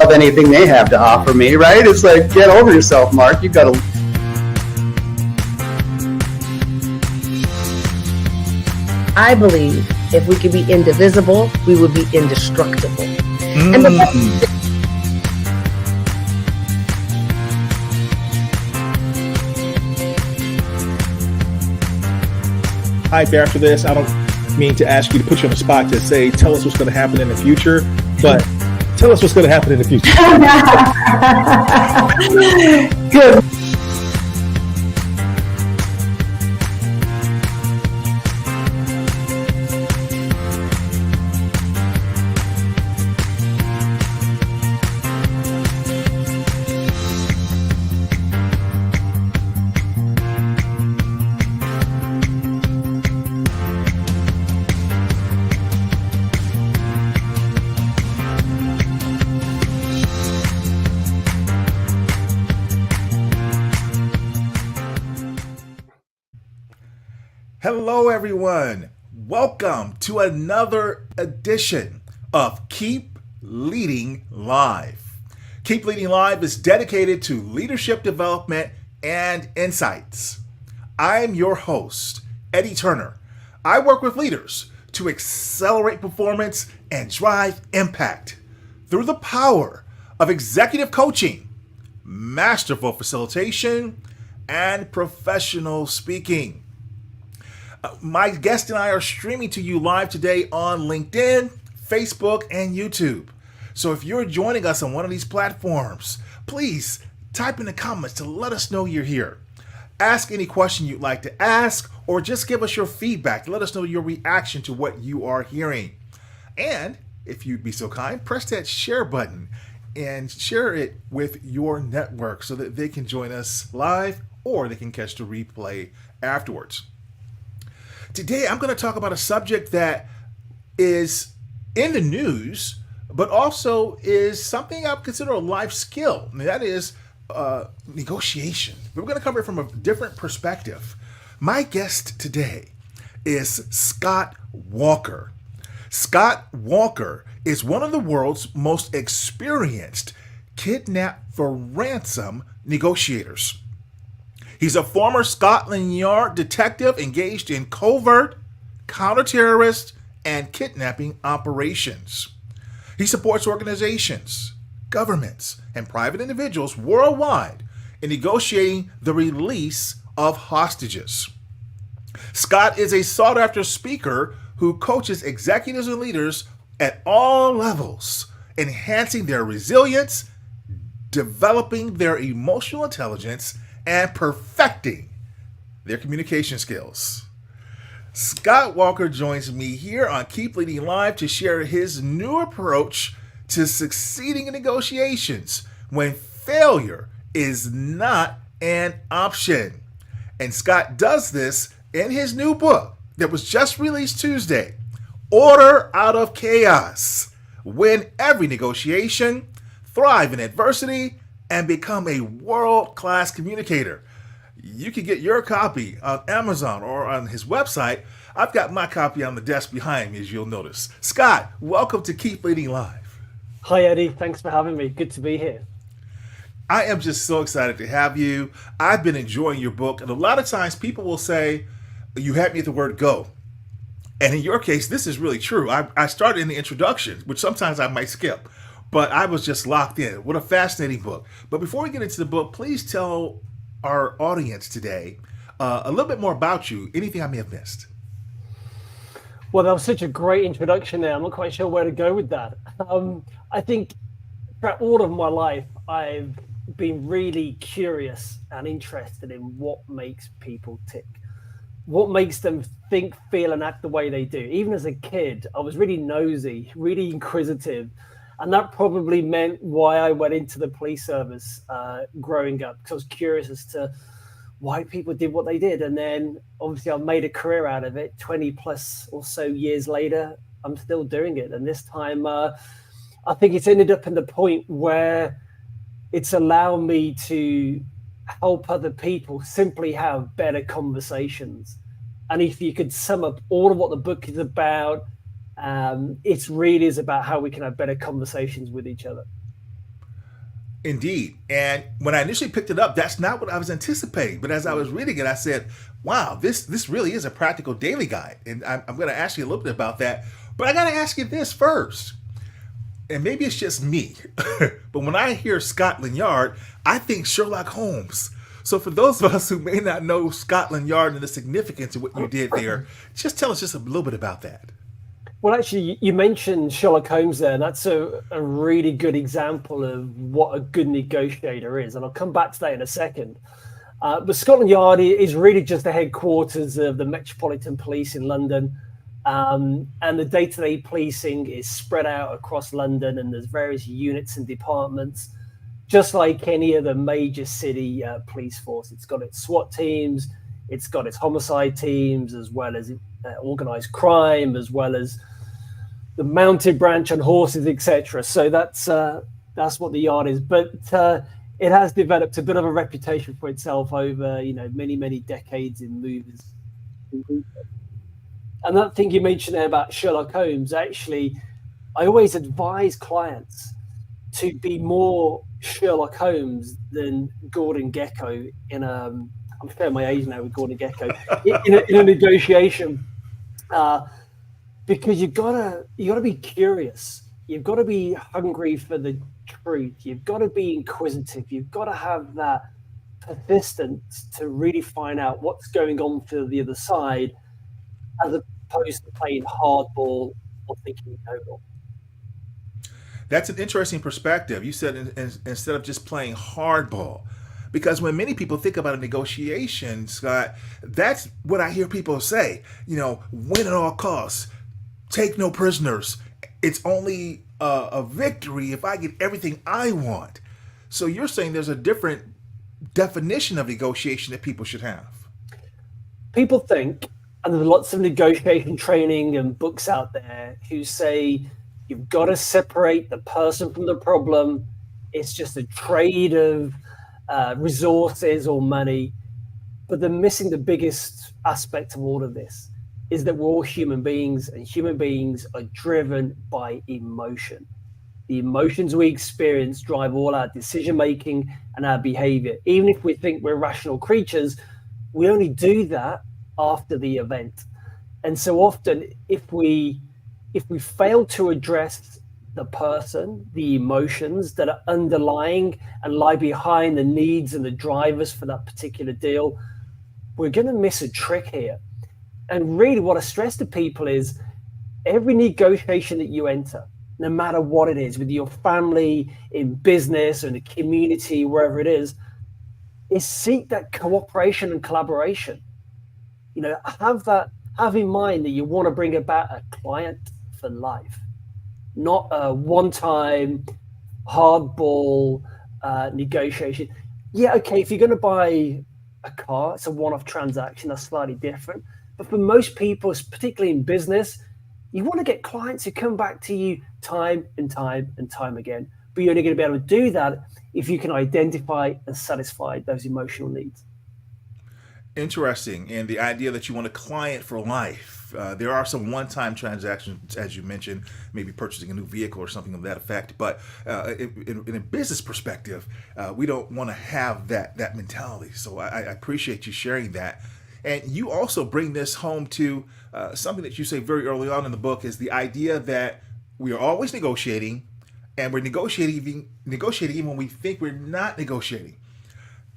love anything they have to offer me, right? It's like, get over yourself, Mark. You've got to. I believe if we could be indivisible, we would be indestructible. And Hi, after this, I don't mean to ask you to put you on the spot to say, tell us what's going to happen in the future, but tell us what's going to happen in the future. Good. Hello, everyone. Welcome to another edition of Keep Leading Live. Keep Leading Live is dedicated to leadership development and insights. I'm your host, Eddie Turner. I work with leaders to accelerate performance and drive impact through the power of executive coaching, masterful facilitation, and professional speaking. My guest and I are streaming to you live today on LinkedIn, Facebook, and YouTube. So if you're joining us on one of these platforms, please type in the comments to let us know you're here. Ask any question you'd like to ask, or just give us your feedback. Let us know your reaction to what you are hearing. And if you'd be so kind, press that share button and share it with your network so that they can join us live or they can catch the replay afterwards. Today, I'm going to talk about a subject that is in the news, but also is something I consider a life skill, and that is negotiation. We're going to cover it from a different perspective. My guest today is Scott Walker. Scott Walker is one of the world's most experienced kidnap-for-ransom negotiators. He's a former Scotland Yard detective engaged in covert, counterterrorist, and kidnapping operations. He supports organizations, governments, and private individuals worldwide in negotiating the release of hostages. Scott is a sought-after speaker who coaches executives and leaders at all levels, enhancing their resilience, developing their emotional intelligence, and perfecting their communication skills. Scott Walker joins me here on Keep Leading Live to share his new approach to succeeding in negotiations when failure is not an option. And Scott does this in his new book that was just released Tuesday, Order Out of Chaos: Win Every Negotiation, Thrive in Adversity, and become a world-class communicator. You can get your copy on Amazon or on his website. I've got my copy on the desk behind me, as you'll notice. Scott, welcome to Keep Leading Live. Hi, Eddie. Thanks for having me. Good to be here. I am just so excited to have you. I've been enjoying your book, and a lot of times people will say, you had me at the word go. And in your case, this is really true. I started in the introduction, which sometimes I might skip, but I was just locked in. What a fascinating book. But before we get into the book, please tell our audience today a little bit more about you, anything I may have missed. Well, that was such a great introduction there. I'm not quite sure where to go with that. I think throughout all of my life, I've been really curious and interested in what makes people tick. What makes them think, feel, and act the way they do. Even as a kid, I was really nosy, really inquisitive. And that probably meant why I went into the police service growing up, because I was curious as to why people did what they did. And then obviously I've made a career out of it. 20 plus or so years later, I'm still doing it. And this time, I think it's ended up in the point where it's allowed me to help other people simply have better conversations. And if you could sum up all of what the book is about, it really is about how we can have better conversations with each other. Indeed. And when I initially picked it up, that's not what I was anticipating. But as I was reading it, I said, wow, this really is a practical daily guide. And I'm going to ask you a little bit about that. But I got to ask you this first. And maybe it's just me. But when I hear Scotland Yard, I think Sherlock Holmes. So for those of us who may not know Scotland Yard and the significance of what you did there, just tell us just a little bit about that. Well, actually, you mentioned Sherlock Holmes there, and that's a really good example of what a good negotiator is. And I'll come back to that in a second. But Scotland Yard is really just the headquarters of the Metropolitan Police in London. And the day-to-day policing is spread out across London, and there's various units and departments, just like any other major city police force. It's got its SWAT teams, it's got its homicide teams, as well as organized crime, as well as the mounted branch on horses, etc. So that's what the yard is. But it has developed a bit of a reputation for itself over many decades in movies. And that thing you mentioned there about Sherlock Holmes, actually, I always advise clients to be more Sherlock Holmes than Gordon Gekko in a. I'm showing my age now with Gordon Gekko in a negotiation. Because you gotta be curious. You've got to be hungry for the truth. You've got to be inquisitive. You've got to have that persistence to really find out what's going on for the other side, as opposed to playing hardball or thinking no. That's an interesting perspective. You said instead of just playing hardball. Because when many people think about a negotiation, Scott, that's what I hear people say. Win at all costs. Take no prisoners. It's only a victory if I get everything I want. So you're saying there's a different definition of negotiation that people should have. People think, and there's lots of negotiation training and books out there who say you've got to separate the person from the problem. It's just a trade of resources or money. But they're missing the biggest aspect of all of this, is that we're all human beings, and human beings are driven by emotion. The emotions we experience drive all our decision making and our behavior. Even if we think we're rational creatures, we only do that after the event. And so often, if we fail to address the person, the emotions that are underlying and lie behind the needs and the drivers for that particular deal, we're going to miss a trick here. And really what I stress to people is every negotiation that you enter, no matter what it is, with your family, in business, or in the community, wherever it is seek that cooperation and collaboration. Have in mind that you want to bring about a client for life, not a one-time hardball negotiation. Yeah, okay, if you're going to buy a car, it's a one-off transaction, that's slightly different. But for most people, particularly in business, you want to get clients who come back to you time and time and time again. But you're only going to be able to do that if you can identify and satisfy those emotional needs. Interesting. And the idea that you want a client for life. There are some one-time transactions, as you mentioned, maybe purchasing a new vehicle or something of that effect. But in a business perspective, we don't want to have that mentality. So I appreciate you sharing that. And you also bring this home to something that you say very early on in the book, is the idea that we are always negotiating, and we're negotiating even when we think we're not negotiating.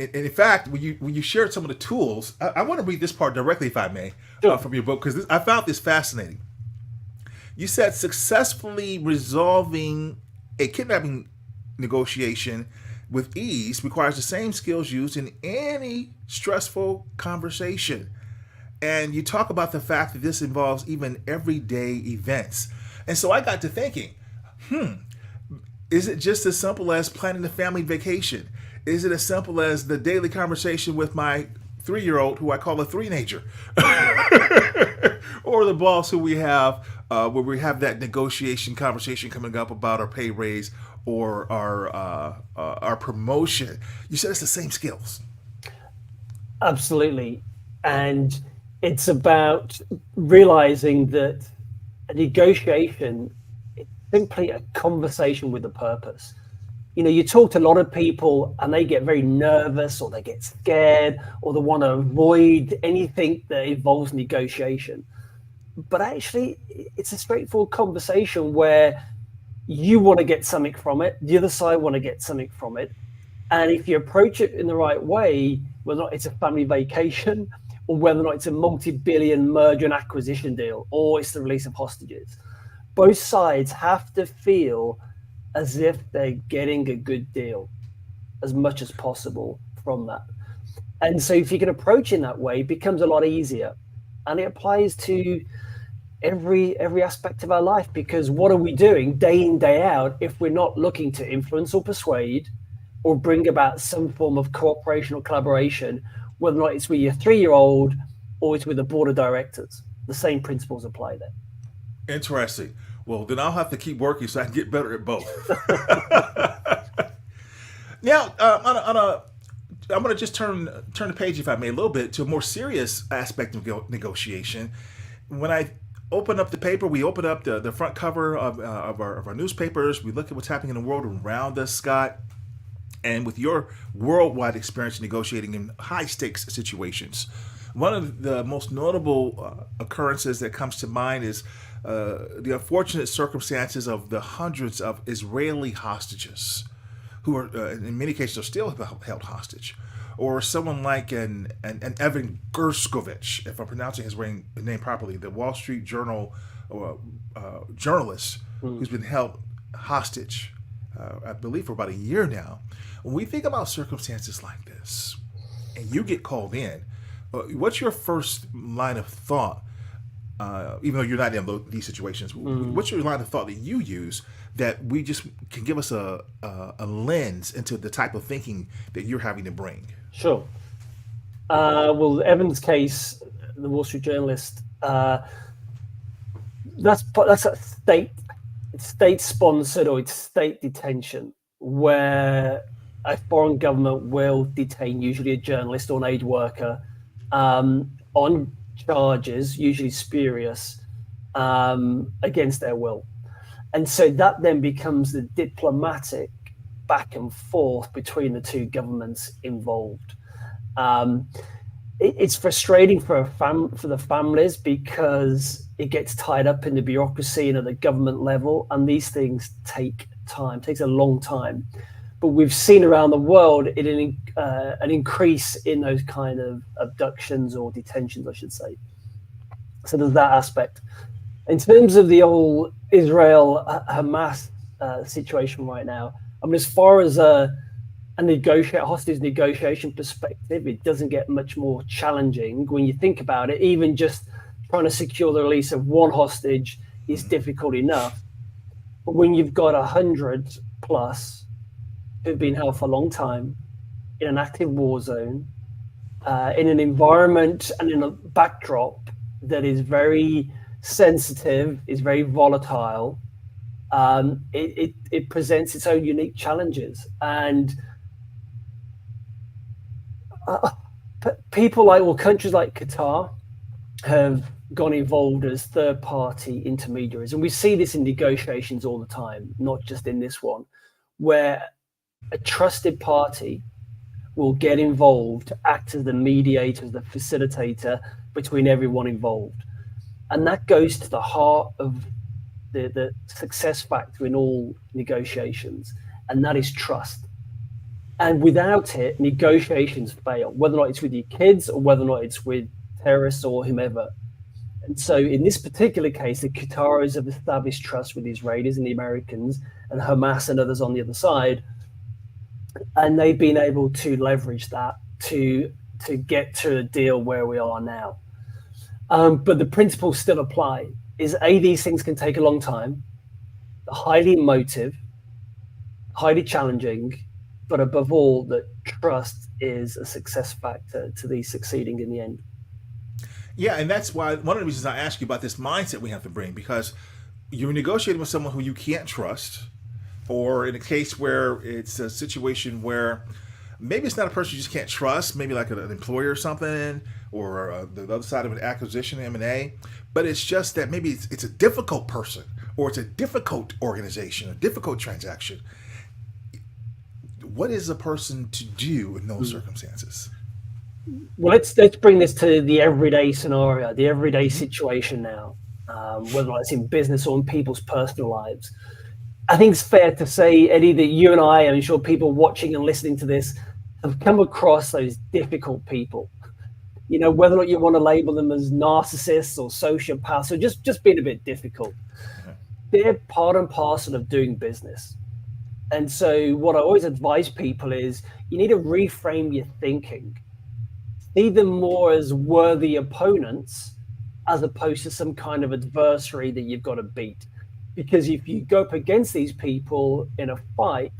And in fact, when you shared some of the tools, I want to read this part directly, if I may, from your book, because I found this fascinating. You said successfully resolving a kidnapping negotiation with ease requires the same skills used in any stressful conversation. And you talk about the fact that this involves even everyday events. And so I got to thinking, is it just as simple as planning a family vacation? Is it as simple as the daily conversation with my 3-year-old, who I call a three-nager? Or the boss who we have, where we have that negotiation conversation coming up about our pay raise or our promotion? You said it's the same skills. Absolutely. And it's about realizing that a negotiation is simply a conversation with a purpose. You talk to a lot of people and they get very nervous or they get scared or they want to avoid anything that involves negotiation. But actually, it's a straightforward conversation where you want to get something from it, the other side want to get something from it. And if you approach it in the right way, whether or not it's a family vacation or whether or not it's a multi-billion merger and acquisition deal or it's the release of hostages, both sides have to feel as if they're getting a good deal as much as possible from that. And so if you can approach in that way, it becomes a lot easier. And it applies to every aspect of our life, because what are we doing day in, day out if we're not looking to influence or persuade or bring about some form of cooperation or collaboration, whether or not it's with your 3-year-old or it's with the board of directors? The same principles apply there. Interesting. Well, then I'll have to keep working so I can get better at both. Now, I'm going to just turn the page, if I may, a little bit to a more serious aspect of negotiation. When I open up the paper, we open up the front cover of our newspapers. We look at what's happening in the world around us, Scott. And with your worldwide experience negotiating in high-stakes situations, one of the most notable occurrences that comes to mind is the unfortunate circumstances of the hundreds of Israeli hostages who are, in many cases, are still held hostage. Or someone like an Evan Gershkovich, if I'm pronouncing his name properly, the Wall Street Journal journalist who's been held hostage, I believe, for about a year now. When we think about circumstances like this, and you get called in, what's your first line of thought? Even though you're not in these situations, what's your line of thought that you use that we just can give us a lens into the type of thinking that you're having to bring? Sure. Well, Evan's case, the Wall Street journalist, that's a state-sponsored or it's state detention, where a foreign government will detain usually a journalist or an aid worker on charges, usually spurious, against their will. And so that then becomes the diplomatic back and forth between the two governments involved. It's frustrating for the families because it gets tied up in the bureaucracy and at the government level, and these things take time, takes a long time. But we've seen around the world an increase in those kind of abductions or detentions, I should say. So there's that aspect. In terms of the old Israel-Hamas situation right now, I mean, as far as a hostage negotiation perspective, it doesn't get much more challenging when you think about it. Even just trying to secure the release of one hostage is difficult enough. But when you've got 100 plus who've been held for a long time in an active war zone, in an environment and in a backdrop that is very sensitive, is very volatile, it presents its own unique challenges. And countries like Qatar have gone involved as third-party intermediaries. And we see this in negotiations all the time, not just in this one, where a trusted party will get involved to act as the mediator, as the facilitator between everyone involved. And that goes to the heart of the success factor in all negotiations, and that is trust. And without it, negotiations fail, whether or not it's with your kids or whether or not it's with terrorists or whomever. And so in this particular case, the Qataris have established trust with the Israelis and the Americans and Hamas and others on the other side. And they've been able to leverage that to get to a deal where we are now. But the principles still apply. These things can take a long time, highly emotive, highly challenging, but above all, that trust is a success factor to these succeeding in the end. Yeah, and that's why one of the reasons I ask you about this mindset we have to bring, because you're negotiating with someone who you can't trust, or in a case where it's a situation where maybe it's not a person you just can't trust, maybe like an employer or something, or the other side of an acquisition, M&A, but it's just that maybe it's a difficult person, or it's a difficult organization, a difficult transaction. what is a person to do in those circumstances? Well, let's bring this to the everyday scenario, the everyday situation now, whether it's in business or in people's personal lives. I think it's fair to say, Eddie, that you and I, I'm sure people watching and listening to this, have come across those difficult people. You know, whether or not you want to label them as narcissists or sociopaths or just being a bit difficult. They're part and parcel of doing business. And so what I always advise people is you need to reframe your thinking. See them more as worthy opponents as opposed to some kind of adversary that you've got to beat. Because if you go up against these people in a fight,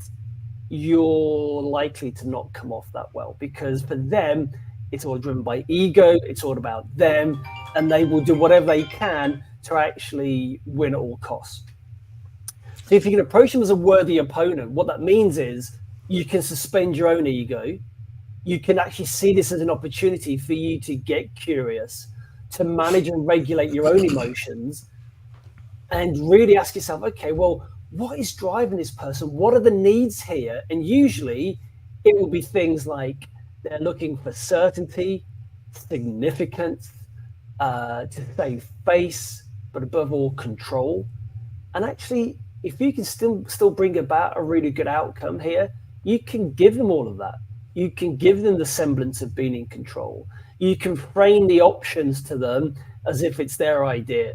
you're likely to not come off that well. Because for them, it's all driven by ego, it's all about them, and they will do whatever they can to actually win at all costs. So if you can approach them as a worthy opponent, what that means is you can suspend your own ego. You can actually see this as an opportunity for you to get curious, to manage and regulate your own emotions, and really ask yourself, okay, well, what is driving this person? What are the needs here? And usually it will be things like they're looking for certainty, significance, to save face, but above all, control. And actually, if you can still bring about a really good outcome here, you can give them all of that. You can give them the semblance of being in control. You can frame the options to them as if it's their idea.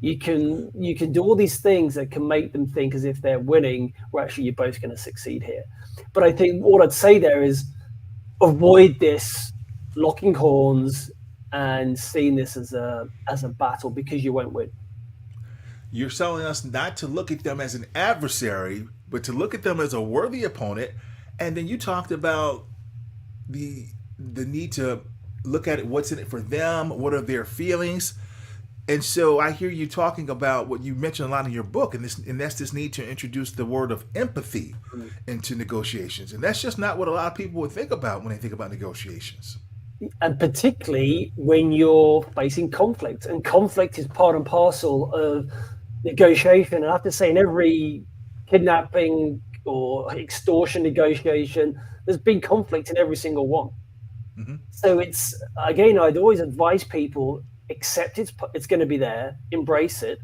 You can do all these things that can make them think as if they're winning, where actually you're both going to succeed here. But I think what I'd say there is avoid this locking horns and seeing this as a battle, because you won't win. You're telling us not to look at them as an adversary, but to look at them as a worthy opponent. And then you talked about the need to look at it, what's in it for them, what are their feelings. And so I hear you talking about what you mentioned a lot in your book, and that's this need to introduce the word of empathy into negotiations. And that's just not what a lot of people would think about when they think about negotiations. And particularly when you're facing conflict. And conflict is part and parcel of negotiation. And I have to say, in every kidnapping or extortion negotiation, there's been conflict in every single one. Mm-hmm. So it's, again, I'd always advise people, accept it's going to be there, embrace it.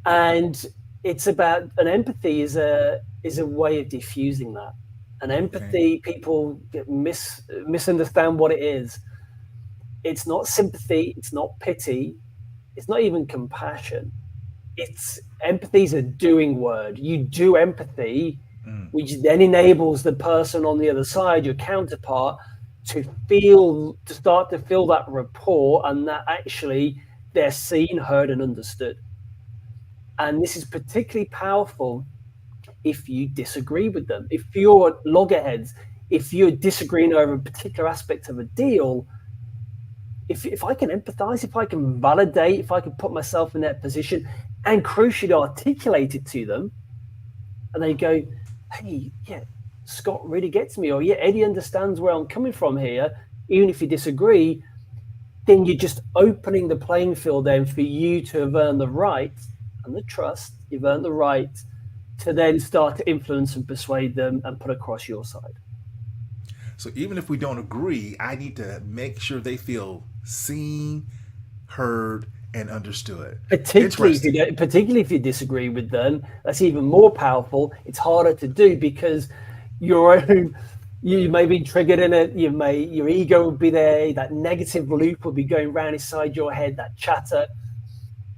And it's about, an empathy is a way of diffusing that. And empathy, people misunderstand what it is. It's not sympathy, it's not pity, it's not even compassion. It's empathy is a doing word. You do empathy, which then enables the person on the other side, your counterpart, to start to feel that rapport, and that actually they're seen, heard, and understood. And this is particularly powerful if you disagree with them. If you're loggerheads, if you're disagreeing over a particular aspect of a deal, if I can empathize, if I can validate, if I can put myself in that position and crucially articulate it to them, and they go, hey, yeah, Scott really gets me, or yeah, Eddie understands where I'm coming from here, even if you disagree, then you're just opening the playing field then for you to have earned the right and the trust, you've earned the right to then start to influence and persuade them and put across your side. So even if we don't agree, I need to make sure they feel seen, heard, and understood. Particularly if you disagree with them, that's even more powerful. It's harder to do because you may be triggered in it. Your ego will be there. That negative loop will be going round inside your head. That chatter.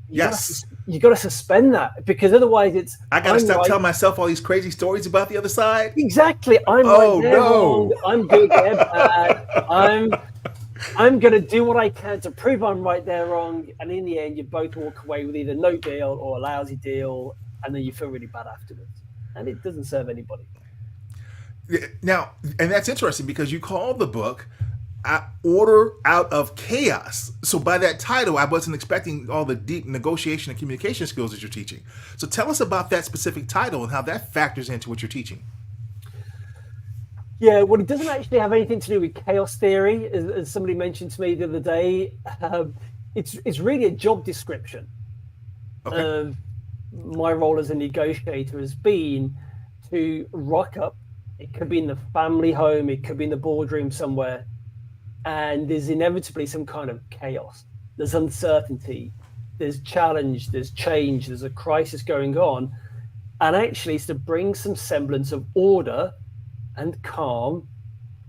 You got to suspend that, because otherwise I got to stop telling myself all these crazy stories about the other side. Exactly. I'm right, they're wrong. I'm good, they're bad. I'm going to do what I can to prove I'm right, they're wrong. And in the end, you both walk away with either no deal or a lousy deal, and then you feel really bad afterwards. And it doesn't serve anybody. Now, and that's interesting because you call the book Order Out of Chaos. So by that title, I wasn't expecting all the deep negotiation and communication skills that you're teaching. So tell us about that specific title and how that factors into what you're teaching. Yeah, well, it doesn't actually have anything to do with chaos theory, as somebody mentioned to me the other day. It's really a job description. Okay. My role as a negotiator has been to rock up It could be in the family home, it could be in the boardroom somewhere, and there's inevitably some kind of chaos. There's uncertainty, there's challenge, there's change, there's a crisis going on. And actually, it's to bring some semblance of order and calm.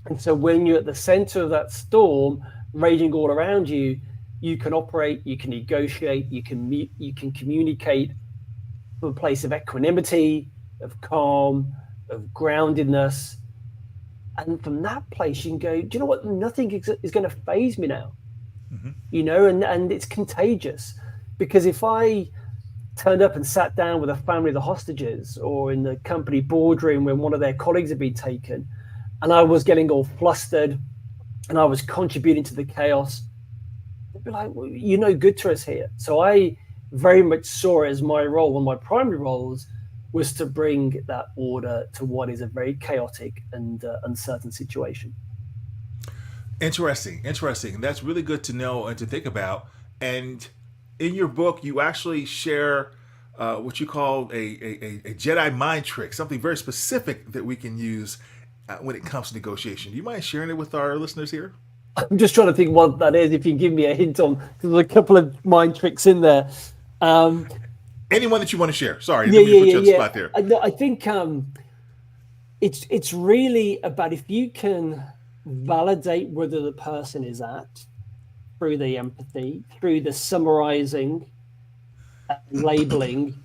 And so when you're at the center of that storm raging all around you, you can operate, you can negotiate, you can communicate from a place of equanimity, of calm, of groundedness. And from that place, you can go, do you know what? Nothing is going to faze me now. You know, and it's contagious. Because if I turned up and sat down with a family of the hostages, or in the company boardroom when one of their colleagues had been taken, and I was getting all flustered and I was contributing to the chaos, they'd be like, well, you're no good to us here. So I very much saw it as my role. One of my primary roles was to bring that order to what is a very chaotic and uncertain situation. Interesting. That's really good to know and to think about. And in your book, you actually share what you call a Jedi mind trick, something very specific that we can use when it comes to negotiation. Do you mind sharing it with our listeners here? I'm just trying to think what that is. If you can give me a hint on, because there's a couple of mind tricks in there. Anyone that you want to share. Sorry, let me put you on the spot there. I think it's really about, if you can validate whether the person is at, through the empathy, through the summarizing and labeling,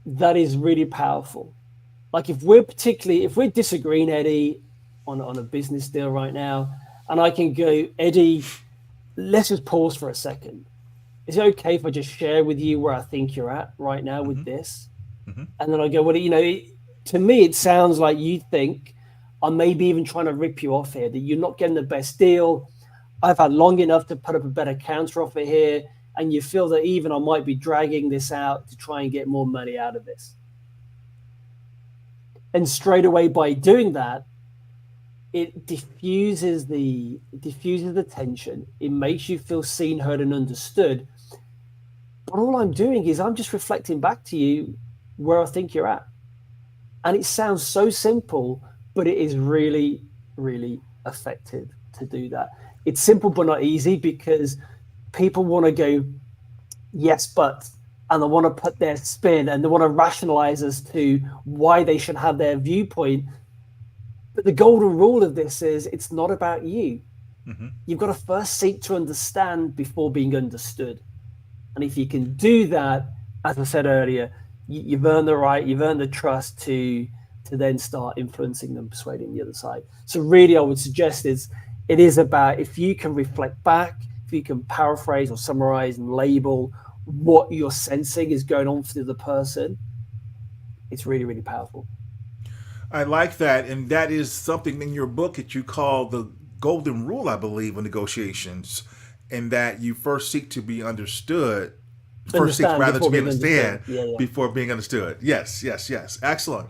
that is really powerful. Like if we're disagreeing, Eddie, on a business deal right now, and I can go, Eddie, let's just pause for a second. Is it okay if I just share with you where I think you're at right now with this? And then I go, well, you know, to me, it sounds like you think I'm maybe even trying to rip you off here, that you're not getting the best deal. I've had long enough to put up a better counter offer here, and you feel that even I might be dragging this out to try and get more money out of this. And straight away, by doing that, it diffuses the tension. It makes you feel seen, heard, and understood. But all I'm doing is I'm just reflecting back to you where I think you're at. And it sounds so simple, but it is really, really effective to do that. It's simple but not easy, because people want to go, yes, but, and they want to put their spin and they want to rationalize as to why they should have their viewpoint. But the golden rule of this is it's not about you. You've got to first seek to understand before being understood. And if you can do that, as I said earlier, you've earned the right, you've earned the trust to then start influencing them, persuading the other side. So really, I would suggest it is about, if you can reflect back, if you can paraphrase or summarize and label what you're sensing is going on for the other person, it's really, really powerful. I like that. And that is something in your book that you call the golden rule, I believe, of negotiations, in that you first seek to be understood. First seek rather to be understand before being understood. Yes. Excellent.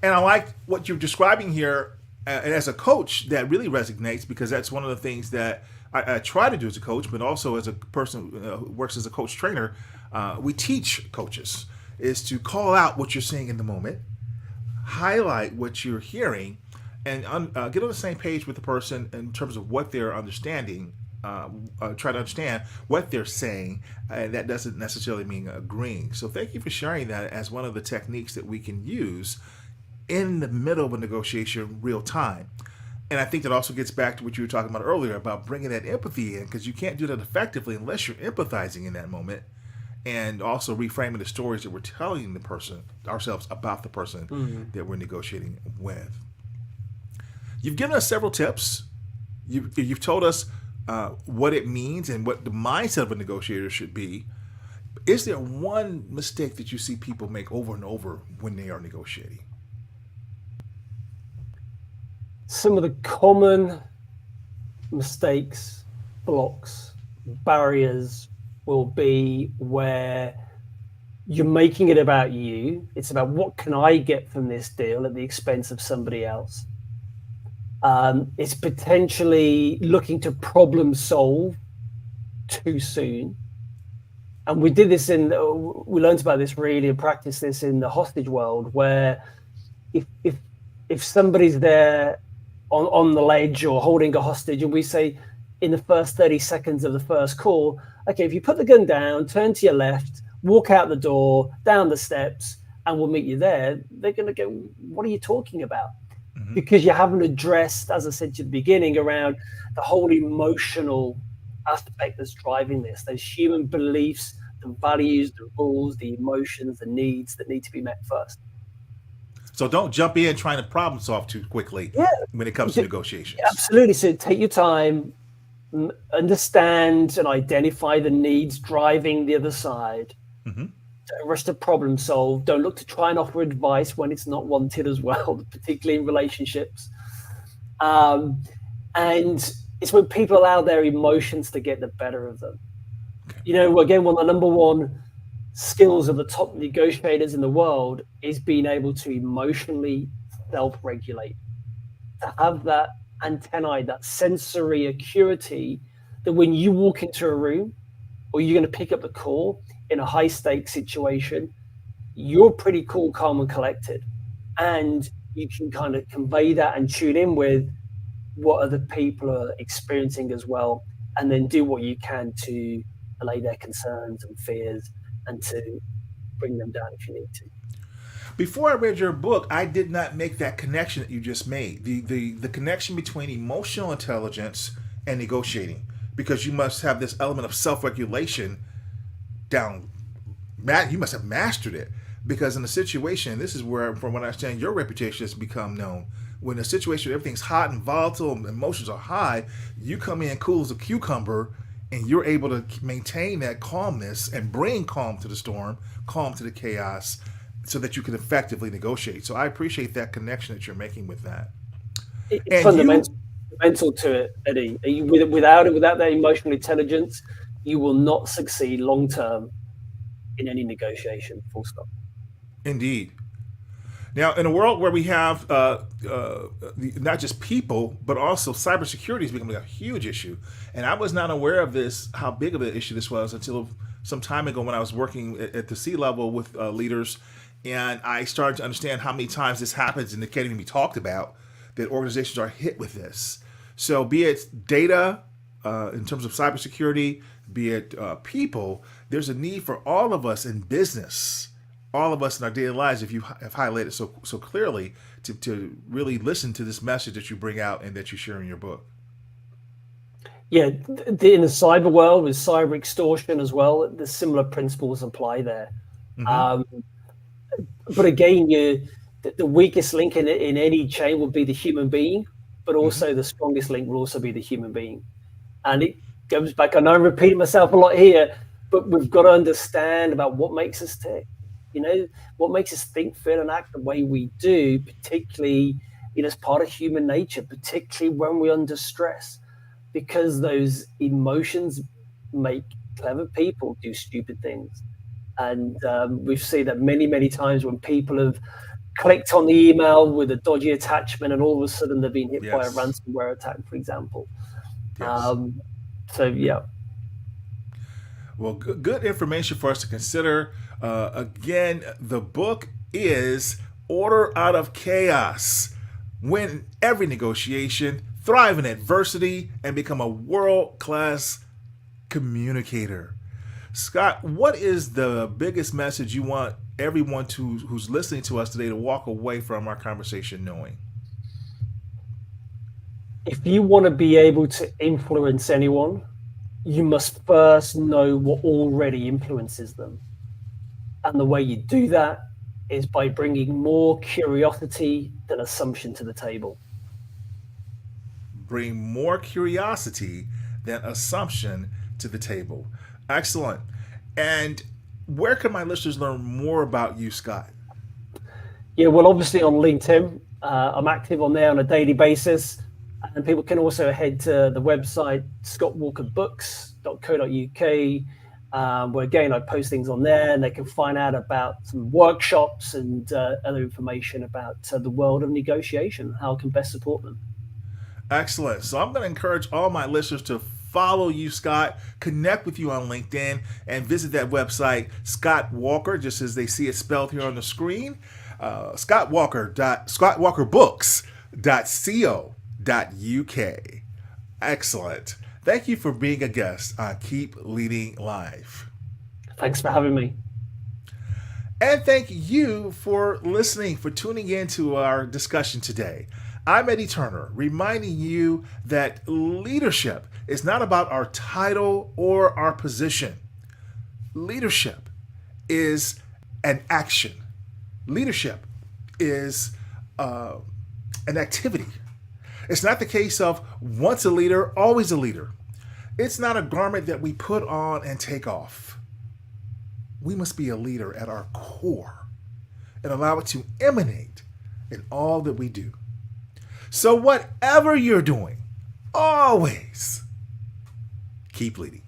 And I like what you're describing here. And as a coach, that really resonates, because that's one of the things that I try to do as a coach, but also as a person who works as a coach trainer. We teach coaches is to call out what you're seeing in the moment, highlight what you're hearing, and get on the same page with the person in terms of what they're understanding. Try to understand what they're saying, and that doesn't necessarily mean agreeing. So thank you for sharing that as one of the techniques that we can use in the middle of a negotiation real time. And I think that also gets back to what you were talking about earlier about bringing that empathy in, because you can't do that effectively unless you're empathizing in that moment, and also reframing the stories that we're telling the person, ourselves, about the person that we're negotiating with. You've given us several tips. You've told us what it means and what the mindset of a negotiator should be. Is there one mistake that you see people make over and over when they are negotiating? Some of the common mistakes, blocks, barriers will be where you're making it about you. It's about, what can I get from this deal at the expense of somebody else? It's potentially looking to problem solve too soon. And we learned about this really and practiced this in the hostage world, where if if somebody's there on the ledge or holding a hostage, and we say in the first 30 seconds of the first call, okay, if you put the gun down, turn to your left, walk out the door, down the steps, and we'll meet you there, they're going to go, what are you talking about? Because you haven't addressed, as I said to the beginning, around the whole emotional aspect that's driving this, those human beliefs, the values, the rules, the emotions, the needs that need to be met first. So don't jump in trying to problem solve too quickly when it comes to negotiations. Absolutely. So take your time, understand and identify the needs driving the other side. Don't rush to problem solve. Don't look to try and offer advice when it's not wanted as well, particularly in relationships. And it's when people allow their emotions to get the better of them. You know, again, one of the number one skills of the top negotiators in the world is being able to emotionally self-regulate, to have that antennae, that sensory acuity, that when you walk into a room or you're going to pick up the call in a high stakes situation, you're pretty cool, calm and collected. And you can kind of convey that and tune in with what other people are experiencing as well, and then do what you can to allay their concerns and fears and to bring them down if you need to. Before I read your book, I did not make that connection that you just made. The connection between emotional intelligence and negotiating, because you must have this element of self-regulation down. You must have mastered it, because in a situation, this is where, from what I understand, your reputation has become known. When a situation, everything's hot and volatile, and emotions are high, you come in cool as a cucumber, and you're able to maintain that calmness and bring calm to the storm, calm to the chaos, so that you can effectively negotiate. So I appreciate that connection that you're making with that. It's fundamental to it, Eddie. Without that emotional intelligence, you will not succeed long term in any negotiation. Full stop. Indeed. Now, in a world where we have not just people, but also cybersecurity is becoming a huge issue. And I was not aware of this, how big of an issue this was, until some time ago when I was working at the C-level with leaders. And I started to understand how many times this happens and it can't even be talked about, that organizations are hit with this. So be it data in terms of cybersecurity, be it people, there's a need for all of us in business, all of us in our daily lives, if you have highlighted so clearly, to really listen to this message that you bring out and that you share in your book. Yeah, in the cyber world, with cyber extortion as well, the similar principles apply there. But again, the weakest link in any chain will be the human being, but also the strongest link will also be the human being. And it goes back, I know I'm repeating myself a lot here, but we've got to understand about what makes us tick. You know, what makes us think, feel, and act the way we do, particularly, you know, as part of human nature, particularly when we're under stress, because those emotions make clever people do stupid things. And we've seen that many, many times when people have clicked on the email with a dodgy attachment and all of a sudden they've been hit by a ransomware attack, for example. So, yeah. Well, good information for us to consider. Again, the book is Order Out of Chaos. Win every negotiation, thrive in adversity, and become a world-class communicator. Scott, what is the biggest message you want everyone who's listening to us today to walk away from our conversation knowing? If you want to be able to influence anyone, you must first know what already influences them. And the way you do that is by bringing more curiosity than assumption to the table. Bring more curiosity than assumption to the table. Excellent. And where can my listeners learn more about you, Scott? Yeah, well, obviously on LinkedIn. I'm active on there on a daily basis. And people can also head to the website, scottwalkerbooks.co.uk, where again, I post things on there and they can find out about some workshops and other information about the world of negotiation, how I can best support them. Excellent. So I'm going to encourage all my listeners to follow you, Scott, connect with you on LinkedIn, and visit that website, Scott Walker, just as they see it spelled here on the screen. scottwalkerbooks.co.uk. Excellent. Thank you for being a guest on Keep Leading Life. Thanks for having me. And thank you for listening, for tuning in to our discussion today. I'm Eddie Turner, reminding you that leadership is not about our title or our position. Leadership is an action. Leadership is an activity. It's not the case of once a leader, always a leader. It's not a garment that we put on and take off. We must be a leader at our core and allow it to emanate in all that we do. So whatever you're doing, always keep leading.